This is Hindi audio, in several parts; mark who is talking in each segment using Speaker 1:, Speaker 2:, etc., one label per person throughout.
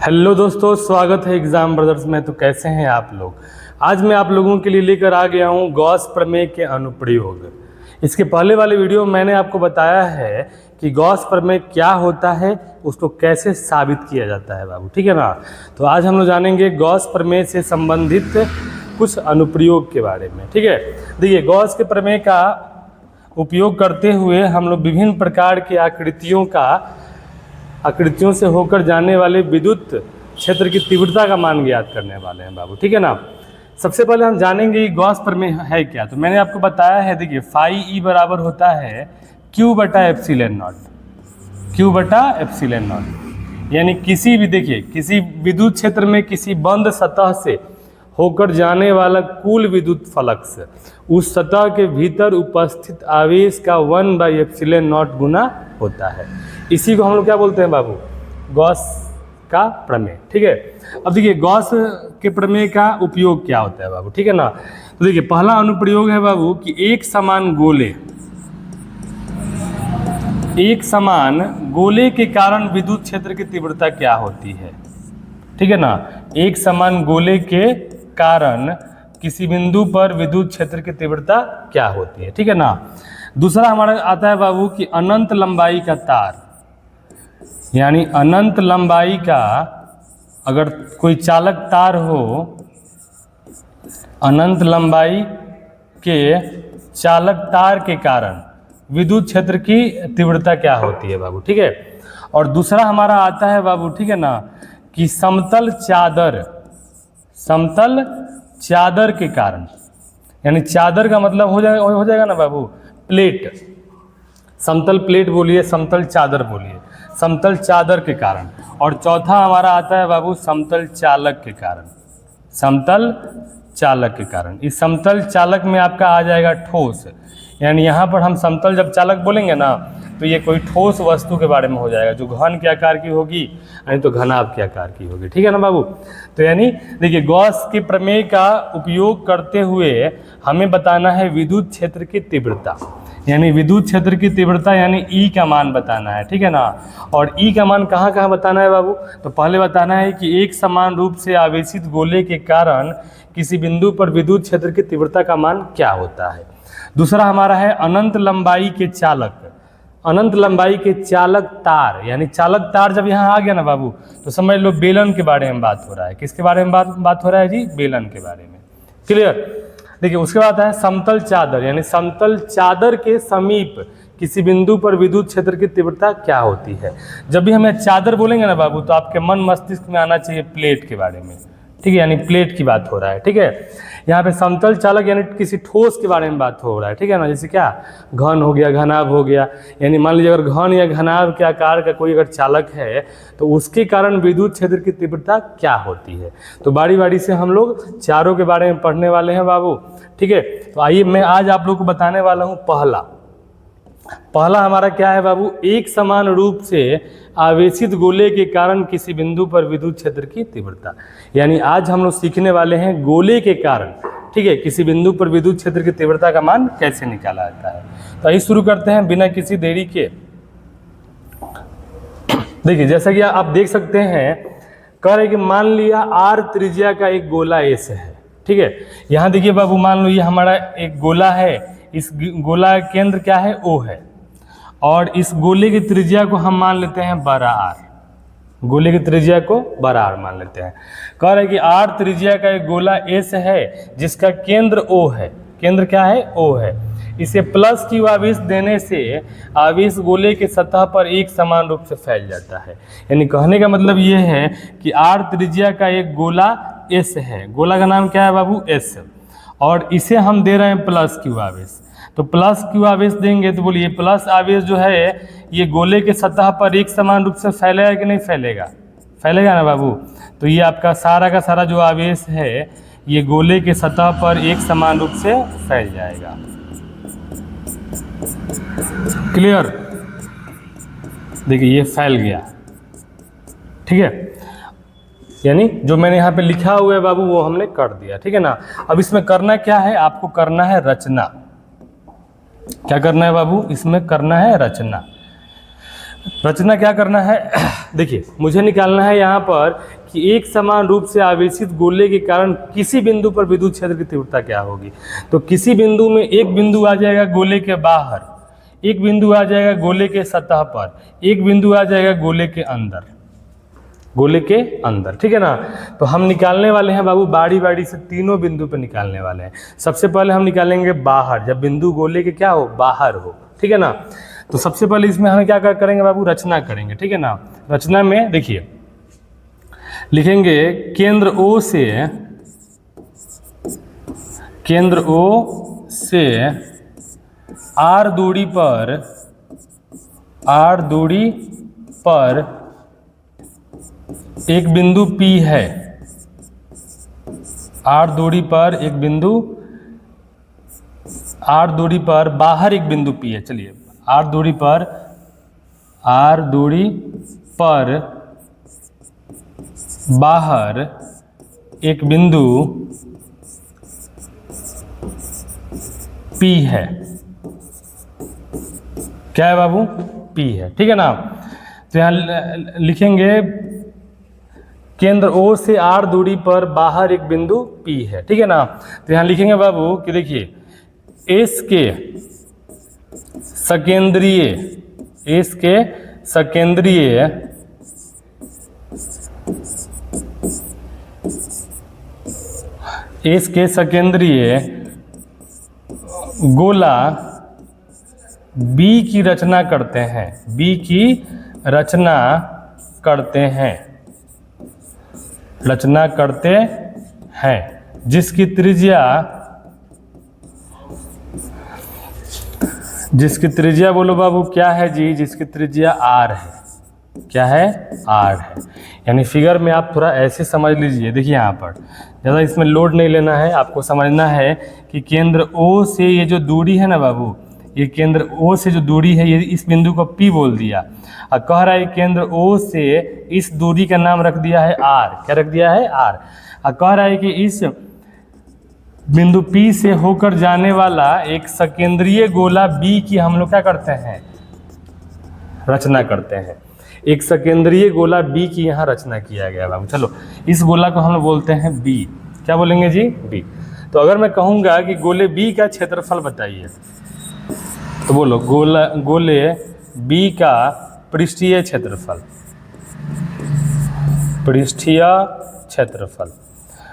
Speaker 1: हेलो दोस्तों, स्वागत है एग्जाम ब्रदर्स में। तो कैसे हैं आप लोग? आज मैं आप लोगों के लिए लेकर आ गया हूं गॉस प्रमेय के अनुप्रयोग। इसके पहले वाले वीडियो में मैंने आपको बताया है कि गॉस प्रमेय क्या होता है, उसको कैसे साबित किया जाता है बाबू, ठीक है ना। तो आज हम लोग जानेंगे गॉस प्रमेय से संबंधित कुछ अनुप्रयोग के बारे में, ठीक है। देखिए, गॉस के प्रमेय का उपयोग करते हुए हम लोग विभिन्न प्रकार की आकृतियों से होकर जाने वाले विद्युत क्षेत्र की तीव्रता का मान ज्ञात करने वाले हैं बाबू, ठीक है ना। सबसे पहले हम जानेंगे कि गॉस प्रमेय है क्या। तो मैंने आपको बताया है, देखिए फाई ई बराबर होता है क्यू बटा एप्सिलॉन नॉट, क्यू बटा एप्सिलॉन नॉट। यानी किसी भी, देखिए किसी विद्युत क्षेत्र में किसी बंद सतह से होकर जाने वाला कुल विद्युत फ्लक्स उस सतह के भीतर उपस्थित आवेश का 1/एप्सिलॉन नॉट गुना होता है। इसी को हम लोग क्या बोलते हैं बाबू? गॉस का प्रमेय, ठीक है। अब देखिए गॉस के प्रमेय का उपयोग क्या होता है बाबू, ठीक है ना। तो देखिए पहला अनुप्रयोग है बाबू कि एक समान गोले के कारण विद्युत क्षेत्र की तीव्रता क्या होती है, ठीक है ना। एक समान गोले के कारण किसी बिंदु पर विद्युत क्षेत्र की तीव्रता क्या होती है, ठीक है ना। दूसरा हमारा आता है बाबू कि अनंत लंबाई का तार, यानी अनंत लंबाई का अगर कोई चालक तार हो, अनंत लंबाई के चालक तार के कारण विद्युत क्षेत्र की तीव्रता क्या होती है बाबू, ठीक है। और दूसरा हमारा आता है बाबू, ठीक है ना, कि समतल चादर के कारण, यानी चादर का मतलब हो जाएगा ना बाबू प्लेट, समतल प्लेट बोलिए, समतल चादर बोलिए, समतल चादर के कारण। और चौथा हमारा आता है बाबू समतल चालक के कारण, समतल चालक के कारण। इस समतल चालक में आपका आ जाएगा ठोस, यानी यहाँ पर हम समतल जब चालक बोलेंगे ना तो ये कोई ठोस वस्तु के बारे में हो जाएगा, जो घन के आकार की होगी, नहीं तो घनाभ के आकार की होगी, ठीक है ना बाबू। तो यानी देखिए गॉस के प्रमेय का उपयोग करते हुए हमें बताना है विद्युत क्षेत्र की तीव्रता, यानी विद्युत क्षेत्र की तीव्रता यानी ई का मान बताना है, ठीक है ना। और ई का मान कहाँ कहाँ बताना है बाबू? तो पहले बताना है कि एक समान रूप से आवेशित गोले के कारण किसी बिंदु पर विद्युत क्षेत्र की तीव्रता का मान क्या होता है। दूसरा हमारा है अनंत लंबाई के चालक तार, यानी चालक तार जब यहाँ आ गया ना बाबू तो समझ लो बेलन के बारे में बात हो रहा है। किसके बारे में बात हो रहा है जी? बेलन के बारे में, क्लियर। देखिए उसके बाद है समतल चादर, यानी समतल चादर के समीप किसी बिंदु पर विद्युत क्षेत्र की तीव्रता क्या होती है। जब भी हमें चादर बोलेंगे ना बाबू तो आपके मन मस्तिष्क में आना चाहिए प्लेट के बारे में, ठीक है, यानी प्लेट की बात हो रहा है, ठीक है। यहाँ पे समतल चालक यानी किसी ठोस के बारे में बात हो रहा है, ठीक है ना। जैसे क्या घन हो गया, घनाभ हो गया, यानी मान लीजिए अगर घन या घनाभ के आकार का कोई अगर चालक है तो उसके कारण विद्युत क्षेत्र की तीव्रता क्या होती है। तो बारी बारी से हम लोग चारों के बारे में पढ़ने वाले हैं बाबू, ठीक है। तो आइए मैं आज आप लोग को बताने वाला हूँ पहला हमारा क्या है बाबू? एक समान रूप से आवेशित गोले के कारण किसी बिंदु पर विद्युत क्षेत्र की तीव्रता, यानी आज हम लोग सीखने वाले हैं गोले के कारण, ठीक है, किसी बिंदु पर विद्युत क्षेत्र की तीव्रता का मान कैसे निकाला जाता है। तो आइए शुरू करते हैं बिना किसी देरी के। देखिए जैसा कि आप देख सकते हैं, कह रहे कि मान लिया आर त्रिज्या का एक गोला एस है, ठीक है। यहाँ देखिए बाबू, मान लो ये हमारा एक गोला है, इस गोला का केंद्र क्या है? O है, और इस गोले की त्रिज्या को हम मान लेते हैं बड़ा आर, गोले की त्रिज्या को बड़ा आर मान लेते हैं। कह रहे कि आर त्रिज्या का एक गोला एस है जिसका केंद्र O है, केंद्र क्या है? O है। इसे प्लस की आवेश देने से आवेश गोले के सतह पर एक समान रूप से फैल जाता है। यानी कहने का मतलब ये है कि आर त्रिज्या का एक गोला एस है, गोला का नाम क्या है बाबू? एस, और इसे हम दे रहे हैं प्लस क्यू आवेश। तो प्लस क्यू आवेश देंगे तो बोलिए प्लस आवेश जो है ये गोले के सतह पर एक समान रूप से फैलेगा कि नहीं फैलेगा? फैलेगा ना बाबू। तो ये आपका सारा का सारा जो आवेश है ये गोले के सतह पर एक समान रूप से फैल जाएगा, क्लियर। देखिए ये फैल गया, ठीक है, यानी जो मैंने यहाँ पे लिखा हुआ है बाबू वो हमने कर दिया, ठीक है ना। अब इसमें करना क्या है? आपको करना है रचना। क्या करना है बाबू? इसमें करना है रचना। रचना क्या करना है देखिए, मुझे निकालना है यहाँ पर कि एक समान रूप से आवेशित गोले के कारण किसी बिंदु पर विद्युत क्षेत्र की तीव्रता क्या होगी। तो किसी बिंदु में एक बिंदु आ जाएगा गोले के बाहर, एक बिंदु आ जाएगा गोले के सतह पर, एक बिंदु आ जाएगा गोले के अंदर, गोले के अंदर, ठीक है ना। तो हम निकालने वाले हैं बाबू बारी बारी से तीनों बिंदु पर निकालने वाले हैं। सबसे पहले हम निकालेंगे बाहर, जब बिंदु गोले के क्या हो, बाहर हो, ठीक है ना। तो सबसे पहले इसमें हम क्या करेंगे बाबू, रचना करेंगे, ठीक है ना। रचना में देखिए लिखेंगे केंद्र O से R दूरी पर एक बिंदु P है, R दूरी पर एक बिंदु, R दूरी पर बाहर एक बिंदु P है। चलिए R दूरी पर बाहर एक बिंदु P है, क्या है बाबू, P है, ठीक है ना। तो यहाँ लिखेंगे केंद्र O से R दूरी पर बाहर एक बिंदु P है, ठीक है ना। तो यहाँ लिखेंगे बाबू कि देखिए S के सकेंद्रीय गोला B की रचना करते हैं, जिसकी त्रिज्या बोलो बाबू क्या है जी, जिसकी त्रिज्या R है, क्या है, R है। यानी फिगर में आप थोड़ा ऐसे समझ लीजिए, देखिए यहाँ पर ज़्यादा इसमें लोड नहीं लेना है, आपको समझना है कि केंद्र O से ये जो दूरी है ना बाबू, ये केंद्र O से जो दूरी है, ये इस बिंदु को P बोल दिया और कह रहा है केंद्र O से इस दूरी का नाम रख दिया है R, क्या रख दिया है, R। और कह रहा है कि इस बिंदु P से होकर जाने वाला एक सकेंद्रीय गोला B की हम लोग क्या करते हैं, रचना करते हैं। एक सकेंद्रीय गोला B की यहाँ रचना किया गया बाबू। चलो इस गोला को हम लोग बोलते हैं B, क्या बोलेंगे जी, B। तो अगर मैं कहूँगा कि गोले B का क्षेत्रफल बताइए, तो बोलो गोले B का पृष्ठीय क्षेत्रफल,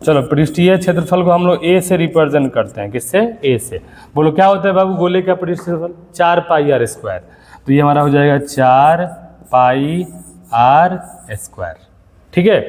Speaker 1: चलो पृष्ठीय क्षेत्रफल को हम लोग A से रिप्रेजेंट करते हैं, किससे, A से। बोलो क्या होता है बाबू गोले का पृष्ठीय क्षेत्रफल, 4 पाई R स्क्वायर। तो ये हमारा हो जाएगा 4 पाई R स्क्वायर, ठीक है।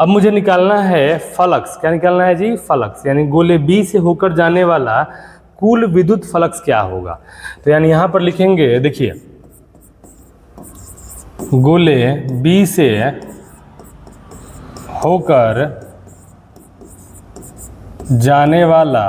Speaker 1: अब मुझे निकालना है फ्लक्स, क्या निकालना है जी, फ्लक्स, यानी गोले B से होकर जाने वाला कुल विद्युत फ्लक्स क्या होगा। तो यानी यहाँ पर लिखेंगे, देखिए गोले B से होकर जाने वाला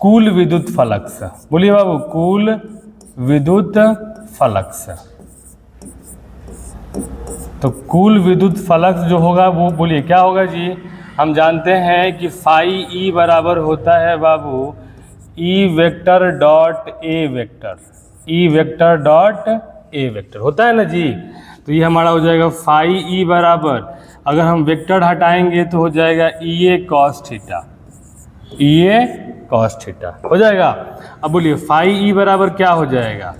Speaker 1: कुल विद्युत फ्लक्स, बोलिए बाबू, कुल विद्युत फ्लक्स। तो कुल विद्युत फ्लक्स जो होगा वो बोलिए क्या होगा जी, हम जानते हैं कि फाई E बराबर होता है बाबू E vector dot A vector, E vector dot A vector होता है ना जी। तो ये हमारा हो जाएगा फाई E बराबर, अगर हम वेक्टर हटाएंगे तो हो जाएगा EA cos थीटा हो जाएगा। अब बोलिए फाई E बराबर क्या हो जाएगा,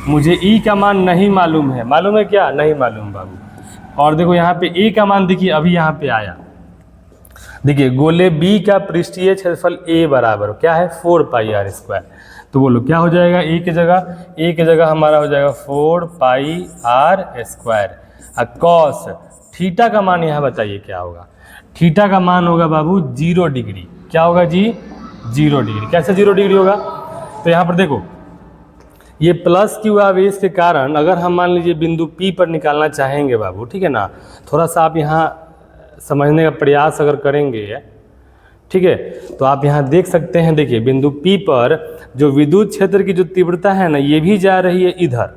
Speaker 1: मुझे E का मान नहीं मालूम है, मालूम है क्या, नहीं मालूम बाबू। और देखो यहाँ पे A का मान देखिए अभी यहाँ पे आया, देखिए गोले B का पृष्ठीय क्षेत्रफल A बराबर क्या है, 4 पाई R स्क्वायर। तो बोलो क्या हो जाएगा, A की जगह हमारा हो जाएगा 4 पाई R स्क्वायर। कॉस थीटा का मान यहाँ बताइए क्या होगा, थीटा का मान होगा बाबू 0 डिग्री, क्या होगा जी, 0 डिग्री। कैसे 0 डिग्री होगा, तो यहाँ पर देखो ये प्लस Q आवेश के कारण अगर हम मान लीजिए बिंदु P पर निकालना चाहेंगे बाबू, ठीक है ना, थोड़ा सा आप यहाँ समझने का प्रयास अगर करेंगे, ठीक है, तो आप यहाँ देख सकते हैं, देखिए बिंदु P पर जो विद्युत क्षेत्र की जो तीव्रता है ना, ये भी जा रही है इधर,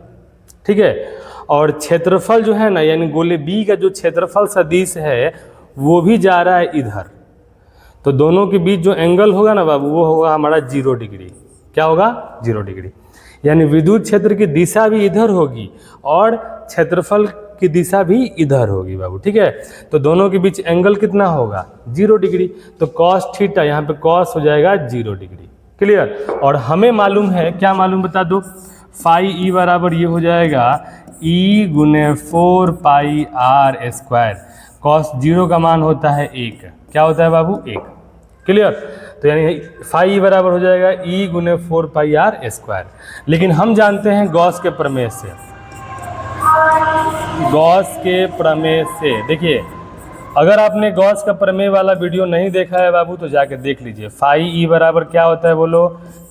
Speaker 1: ठीक है, और क्षेत्रफल जो है ना, यानी गोले B का जो क्षेत्रफल सदिश है वो भी जा रहा है इधर। तो दोनों के बीच जो एंगल होगा ना बाबू, वो होगा हमारा 0 डिग्री, क्या होगा 0 डिग्री। यानी विद्युत क्षेत्र की दिशा भी इधर होगी और क्षेत्रफल की दिशा भी इधर होगी बाबू, ठीक है। तो दोनों के बीच एंगल कितना होगा 0 डिग्री। तो कॉस थीटा यहाँ पे कॉस हो जाएगा 0 डिग्री। क्लियर। और हमें मालूम है, क्या मालूम बता दो, फाई ई बराबर ये हो जाएगा ई गुने 4 पाई आर स्क्वायर। कॉस 0 का मान होता है 1, क्या होता है बाबू 1। क्लियर। तो यानी फाई ई बराबर हो जाएगा ई गुने 4 पाई आर स्क्वायर। लेकिन हम जानते हैं गॉस के प्रमेय से, गॉस के प्रमेय से देखिए, अगर आपने गॉस का प्रमेय वाला वीडियो नहीं देखा है बाबू तो जाके देख लीजिए। फाई ई बराबर क्या होता है बोलो,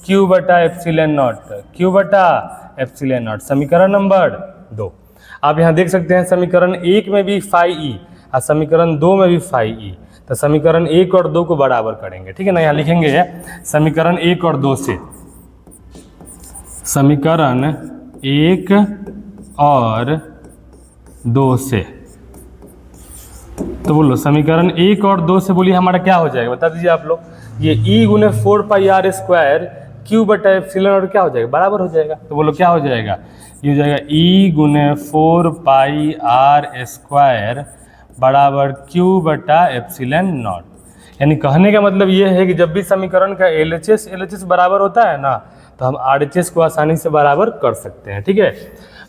Speaker 1: क्यू बटा एप्सिलॉन नॉट, क्यू बटा एप्सिलॉन नॉट, समीकरण नंबर 2। आप यहाँ देख सकते हैं समीकरण 1 में भी फाई ई और समीकरण 2 में भी फाई ई। तो समीकरण 1 और 2 को बराबर करेंगे, ठीक है ना। यहाँ लिखेंगे समीकरण 1 और 2 से, समीकरण 1 और 2 से। तो बोलो समीकरण 1 और 2 से बोलिए हमारा क्या हो जाएगा, बता दीजिए आप लोग। ये ई गुने 4 पाई आर स्क्वायर क्यू बटा एप्सिलॉन और क्या हो जाएगा, बराबर हो जाएगा। तो बोलो क्या हो जाएगा, ये हो जाएगा ई गुने 4 पाई आर स्क्वायर बराबर क्यू बटा एप्सिलॉन नॉट। यानी कहने का मतलब ये है कि जब भी समीकरण का LHS बराबर होता है ना, तो हम RHS को आसानी से बराबर कर सकते हैं, ठीक है।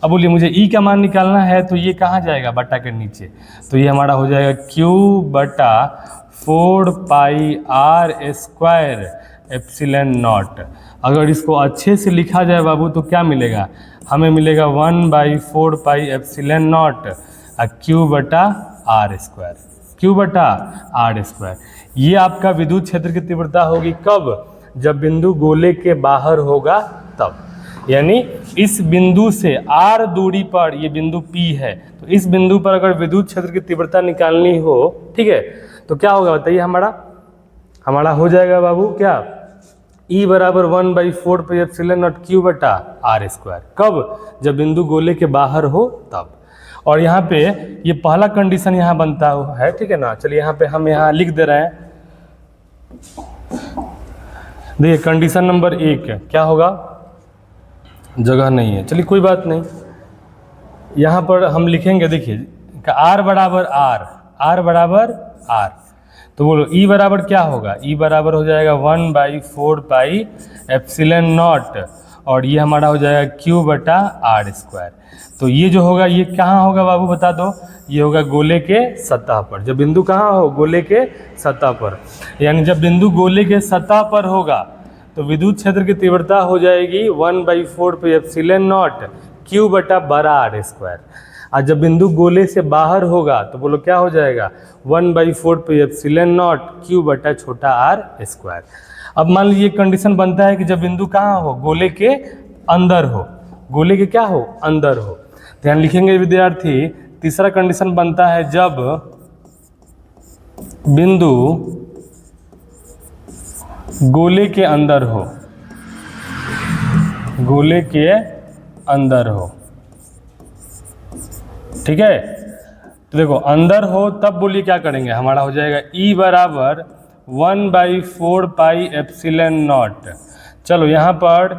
Speaker 1: अब बोलिए मुझे ई का मान निकालना है, तो ये कहाँ जाएगा, बटा के नीचे। तो ये हमारा हो जाएगा क्यू बटा 4 पाई आर स्क्वायर एप्सिलॉन नॉट। अगर इसको अच्छे से लिखा जाए बाबू तो क्या मिलेगा, हमें मिलेगा 1/4 पाई एप्सिलॉन नॉट क्यू बटा आर स्क्वायर, क्यू बटा आर स्क्वायर। ये आपका विद्युत क्षेत्र की तीव्रता होगी कब, जब बिंदु गोले के बाहर होगा तब। यानी इस बिंदु से r दूरी पर, ये बिंदु P है, तो इस बिंदु पर अगर विद्युत क्षेत्र की तीव्रता निकालनी हो, ठीक है, तो क्या होगा बताइए, हमारा हो जाएगा बाबू क्या, E बराबर 1/4 पाई एप्सिलॉन नॉट क्यू बटा आर स्क्वायर। कब, जब बिंदु गोले के बाहर हो तब। और यहाँ पे ये पहला कंडीशन यहाँ बनता है, ठीक है ना। चलिए यहाँ पे हम यहाँ लिख दे रहे हैं, देखिए कंडीशन नंबर 1 क्या होगा, जगह नहीं है, चलिए कोई बात नहीं, यहाँ पर हम लिखेंगे, देखिए आर बराबर आर। तो बोलो ई बराबर क्या होगा, ई बराबर हो जाएगा 1/4 पाई एप्सिलॉन नॉट और ये हमारा हो जाएगा क्यू बटा आर स्क्वायर। तो ये जो होगा ये कहाँ होगा बाबू बता दो, ये होगा गोले के सतह पर। जब बिंदु कहाँ हो, गोले के सतह पर। यानी जब बिंदु गोले के सतह पर होगा तो विद्युत क्षेत्र की तीव्रता हो जाएगी 1/4 पाई एप्सिलॉन नॉट क्यू बटा बड़ा आर स्क्वायर। और जब बिंदु गोले से बाहर होगा तो बोलो क्या हो जाएगा, 1/4 पाई एप्सिलॉन नॉट क्यू बटा छोटा आर स्क्वायर। अब मान लीजिए कंडीशन बनता है कि जब बिंदु कहाँ हो, गोले के अंदर हो, गोले के क्या हो, अंदर हो। ध्यान लिखेंगे विद्यार्थी, तीसरा कंडीशन बनता है जब बिंदु गोले के अंदर हो, गोले के अंदर हो, ठीक है। तो देखो अंदर हो तब बोलिए क्या करेंगे, हमारा हो जाएगा ई बराबर 1/4 पाई एप्सिलॉन नॉट। चलो यहाँ पर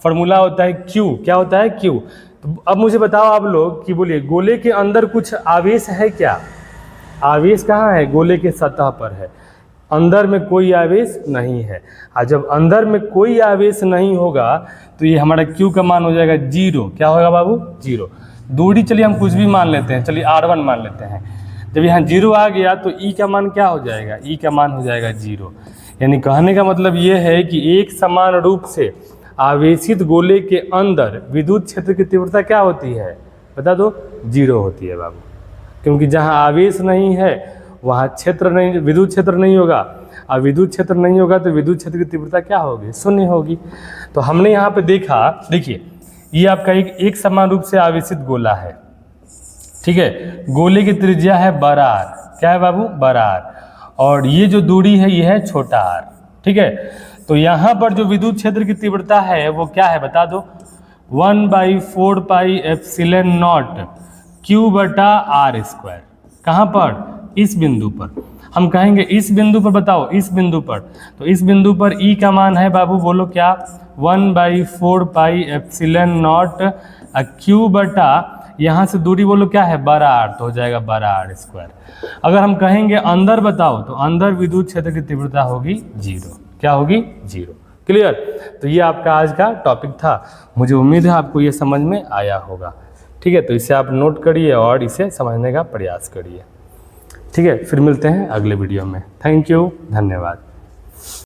Speaker 1: फॉर्मूला होता है क्यू, क्या होता है क्यू। तो अब मुझे बताओ आप लोग कि बोलिए गोले के अंदर कुछ आवेश है क्या, आवेश कहाँ है, गोले के सतह पर है, अंदर में कोई आवेश नहीं है। और जब अंदर में कोई आवेश नहीं होगा तो ये हमारा क्यू का मान हो जाएगा 0। क्या होगा बाबू, 0। दूरी चलिए हम कुछ भी मान लेते हैं, चलिए r1 मान लेते हैं। जब यहाँ 0 आ गया तो ई का मान क्या हो जाएगा, ई का मान हो जाएगा 0। यानी कहने का मतलब ये है कि एक समान रूप से आवेशित गोले के अंदर विद्युत क्षेत्र की तीव्रता क्या होती है, बता दो, 0 होती है बाबू। क्योंकि जहाँ आवेश नहीं है वहाँ क्षेत्र नहीं, विद्युत क्षेत्र नहीं होगा, और विद्युत क्षेत्र नहीं होगा तो विद्युत क्षेत्र की तीव्रता क्या होगी, 0 होगी। तो हमने यहाँ पे देखा, देखिए ये आपका एक समान रूप से आवेशित गोला है, ठीक है। गोले की त्रिज्या है बड़ा आर, क्या है बाबू, बड़ा आर, और ये जो दूरी है ये है छोटा आर, ठीक है। तो यहाँ पर जो विद्युत क्षेत्र की तीव्रता है वो क्या है बता दो, 1/4 पाई एप्सिलॉन नॉट क्यू बटा आर स्क्वायर। कहाँ पर, इस बिंदु पर। हम कहेंगे इस बिंदु पर बताओ, इस बिंदु पर, तो इस बिंदु पर ई का मान है बाबू, बोलो क्या, 1/4 पाई एप्सिलॉन नॉट क्यू बटा, यहाँ से दूरी बोलो क्या है, बड़ा आर, तो हो जाएगा बड़ा आर स्क्वायर। अगर हम कहेंगे अंदर बताओ, तो अंदर विद्युत क्षेत्र की तीव्रता होगी 0। क्या होगी, 0। क्लियर। तो ये आपका आज का टॉपिक था, मुझे उम्मीद है आपको ये समझ में आया होगा। ठीक है, तो इसे आप नोट करिए और इसे समझने का प्रयास करिए। ठीक है, फिर मिलते हैं अगले वीडियो में। थैंक यू, धन्यवाद।